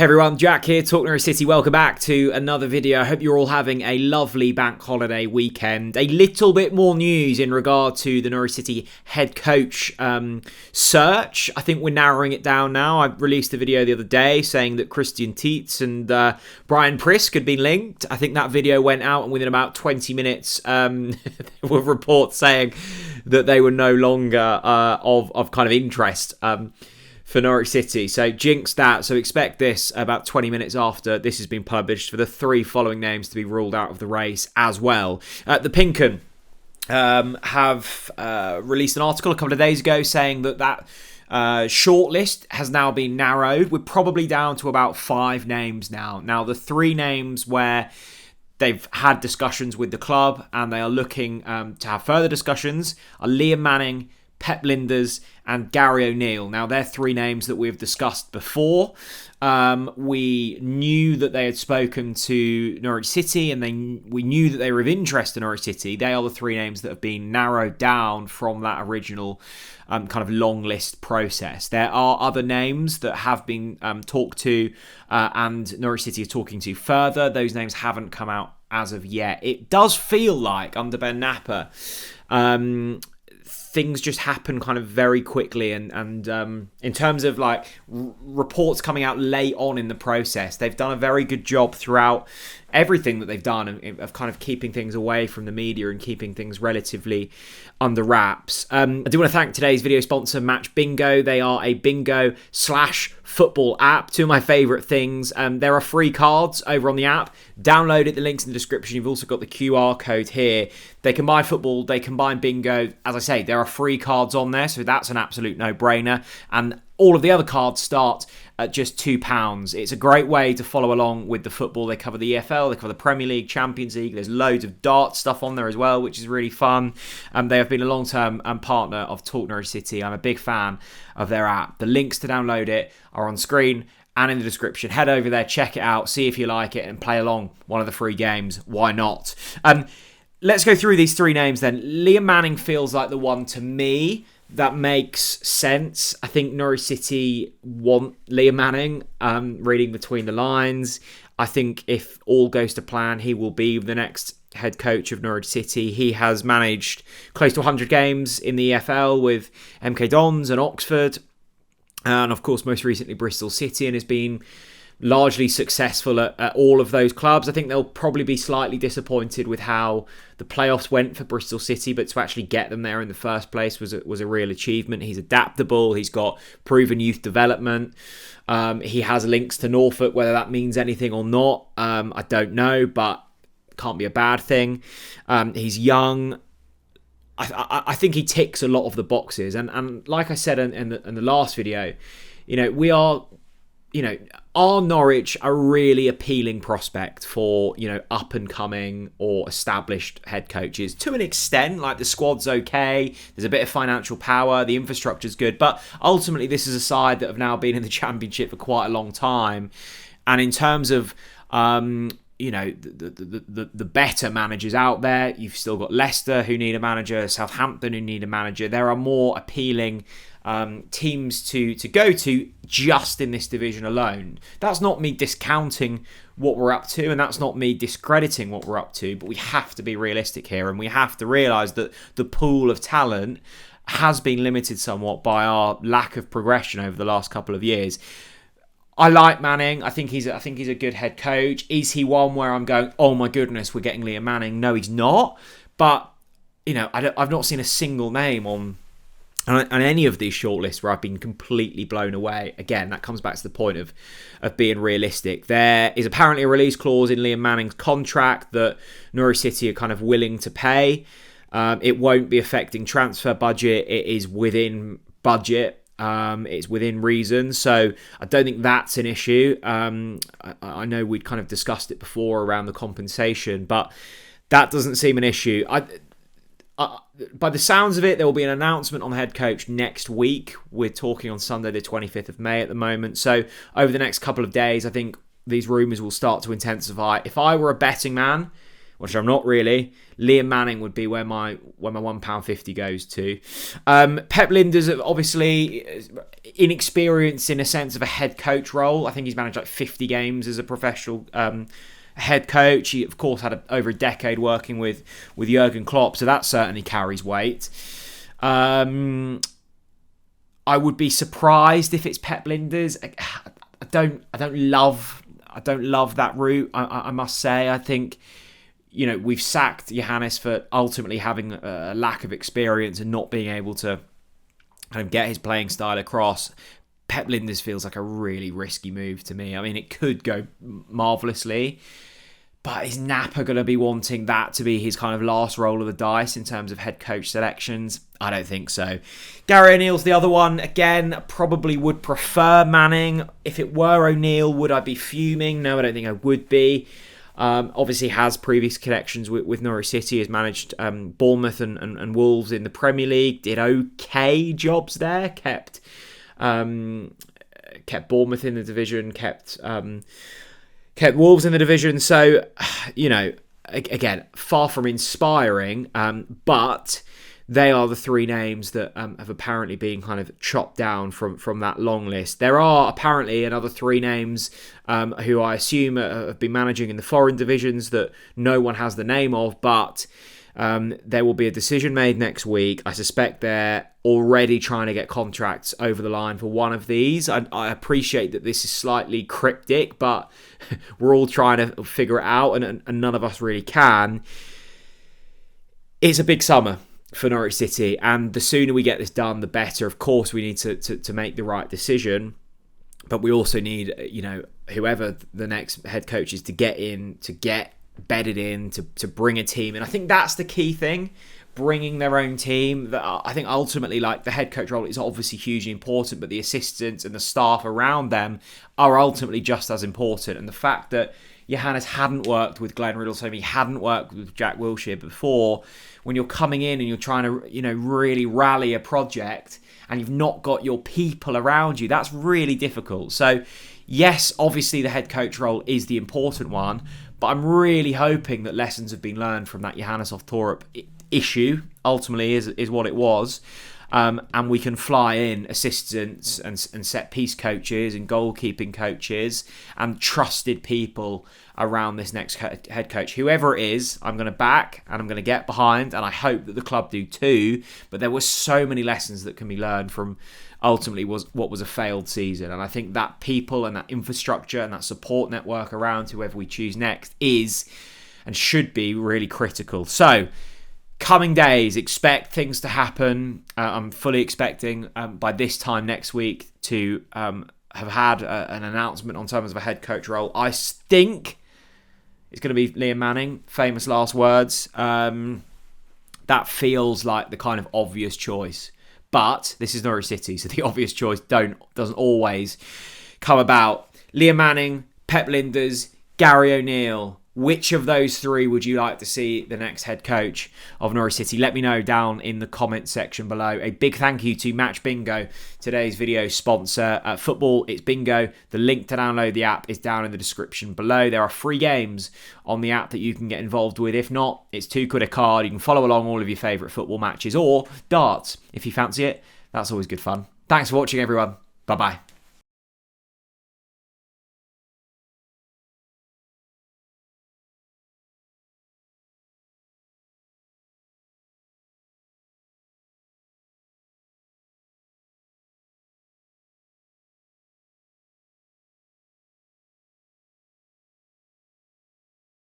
Hey everyone, Jack here, TalkNorwichCity. Welcome back to another video. I hope you're all having a lovely bank holiday weekend. A little bit more news in regard to the Norwich City head coach search. I think we're narrowing it down now. I released a video the other day saying that Christian Tietz and Brian Prisk had been linked. I think that video went out, and within about 20 minutes there were reports saying that they were no longer of kind of interest for Norwich City. So jinx that. So expect this about 20 minutes after this has been published for the three following names to be ruled out of the race as well. The Pinken have released an article a couple of days ago saying that shortlist has now been narrowed. We're probably down to about 5 names now. Now, the 3 names where they've had discussions with the club and they are looking to have further discussions are Liam Manning, Pep Linders and Gary ONeal. Now, they're 3 names that we've discussed before. We knew that they had spoken to Norwich City and we knew that they were of interest to Norwich City. They are the 3 names that have been narrowed down from that original kind of long list process. There are other names that have been talked to and Norwich City are talking to further. Those names haven't come out as of yet. It does feel like under Ben Napper, things just happen kind of very quickly, and in terms of like reports coming out late on in the process, they've done a very good job throughout everything that they've done of kind of keeping things away from the media and keeping things relatively under wraps. I do want to thank today's video sponsor, Match Bingo. They are a bingo/football app. 2 of my favourite things. There are free cards over on the app. Download it. The link's in the description. You've also got the QR code here. They combine football. They combine bingo. As I say, there are free cards on there, so that's an absolute no-brainer. And all of the other cards start at just £2. It's a great way to follow along with the football. They cover the EFL, they cover the Premier League, Champions League. There's loads of dart stuff on there as well, which is really fun. They have been a long-term partner of Talk Norwich City. I'm a big fan of their app. The links to download it are on screen and in the description. Head over there, check it out, see if you like it, and play along one of the free games. Why not? Let's go through these 3 names then. Liam Manning feels like the one to me that makes sense. I think Norwich City want Liam Manning, reading between the lines. I think if all goes to plan, he will be the next head coach of Norwich City. He has managed close to 100 games in the EFL with MK Dons and Oxford, and of course most recently Bristol City, and has been largely successful at all of those clubs. I think they'll probably be slightly disappointed with how the playoffs went for Bristol City, but to actually get them there in the first place was a real achievement. He's adaptable. He's got proven youth development. He has links to Norfolk. Whether that means anything or not, I don't know, but can't be a bad thing. He's young. I think he ticks a lot of the boxes. And like I said in the last video, are Norwich a really appealing prospect for, up and coming or established head coaches? To an extent, like the squad's okay, there's a bit of financial power, the infrastructure's good, but ultimately this is a side that have now been in the Championship for quite a long time. And in terms of, the better managers out there, you've still got Leicester who need a manager, Southampton who need a manager. There are more appealing teams to go to just in this division alone. That's not me discounting what we're up to, and that's not me discrediting what we're up to, but we have to be realistic here, and we have to realise that the pool of talent has been limited somewhat by our lack of progression over the last couple of years. I like Manning. I think he's a good head coach. Is he one where I'm going, oh my goodness, we're getting Liam Manning? No, he's not. But I've not seen a single name on any of these shortlists where I've been completely blown away. Again, that comes back to the point of being realistic. There is apparently a release clause in Liam Manning's contract that Norwich City are kind of willing to pay. It won't be affecting transfer budget. It is within budget. It's within reason, so I don't think that's an issue. I know we'd kind of discussed it before around the compensation, but that doesn't seem an issue. By the sounds of it, there will be an announcement on the head coach next week. We're talking on Sunday the 25th of May at the moment, so over the next couple of days I think these rumours will start to intensify. If I were a betting man, which I'm not really, Liam Manning would be where my £1.50 goes to. Pep Lijnders, obviously inexperienced in a sense of a head coach role. I think he's managed like 50 games as a professional head coach. He, of course, had over a decade working with Jurgen Klopp, so that certainly carries weight. I would be surprised if it's Pep Lijnders. I don't love that route. I must say. I think, we've sacked Johannes for ultimately having a lack of experience and not being able to kind of get his playing style across. Pep Lijnders feels like a really risky move to me. I mean, it could go marvellously, but is Napa going to be wanting that to be his kind of last roll of the dice in terms of head coach selections? I don't think so. Gary O'Neill's the other one. Again, probably would prefer Manning. If it were O'Neill, would I be fuming? No, I don't think I would be. Obviously has previous connections with Norwich City, has managed Bournemouth and Wolves in the Premier League, did okay jobs there, kept Bournemouth in the division, kept Wolves in the division. So, again, far from inspiring, but they are the three names that have apparently been kind of chopped down from that long list. There are apparently another three names who I assume have been managing in the foreign divisions that no one has the name of, but there will be a decision made next week. I suspect they're already trying to get contracts over the line for one of these. I appreciate that this is slightly cryptic, but we're all trying to figure it out, and none of us really can. It's a big summer for Norwich City, and the sooner we get this done, the better. Of course, we need to make the right decision, but we also need, whoever the next head coach is, to get bedded in, to bring a team. And I think that's the key thing, bringing their own team. That I think ultimately, like, the head coach role is obviously hugely important, but the assistants and the staff around them are ultimately just as important. And the fact that Johannes hadn't worked with Glenn Riddlesome, he hadn't worked with Jack Wilshere before, when you're coming in and you're trying to, really rally a project and you've not got your people around you, that's really difficult. So, yes, obviously the head coach role is the important one, but I'm really hoping that lessons have been learned from that Johannes Torup issue, ultimately is what it was. And we can fly in assistants and set-piece coaches and goalkeeping coaches and trusted people around this next head coach. Whoever it is, I'm going to back and I'm going to get behind, and I hope that the club do too. But there were so many lessons that can be learned from ultimately what was a failed season. And I think that people and that infrastructure and that support network around whoever we choose next is and should be really critical. So, coming days, expect things to happen. I'm fully expecting by this time next week to have had an announcement on terms of a head coach role. I think it's going to be Liam Manning, famous last words. That feels like the kind of obvious choice. But this is Norwich City, so the obvious choice doesn't always come about. Liam Manning, Pep Lijnders, Gary O'Neil. Which of those three would you like to see the next head coach of Norwich City? Let me know down in the comments section below. A big thank you to Match Bingo, today's video sponsor. Football, it's bingo. The link to download the app is down in the description below. There are free games on the app that you can get involved with. If not, it's £2 a card. You can follow along all of your favourite football matches, or darts if you fancy it. That's always good fun. Thanks for watching, everyone. Bye-bye.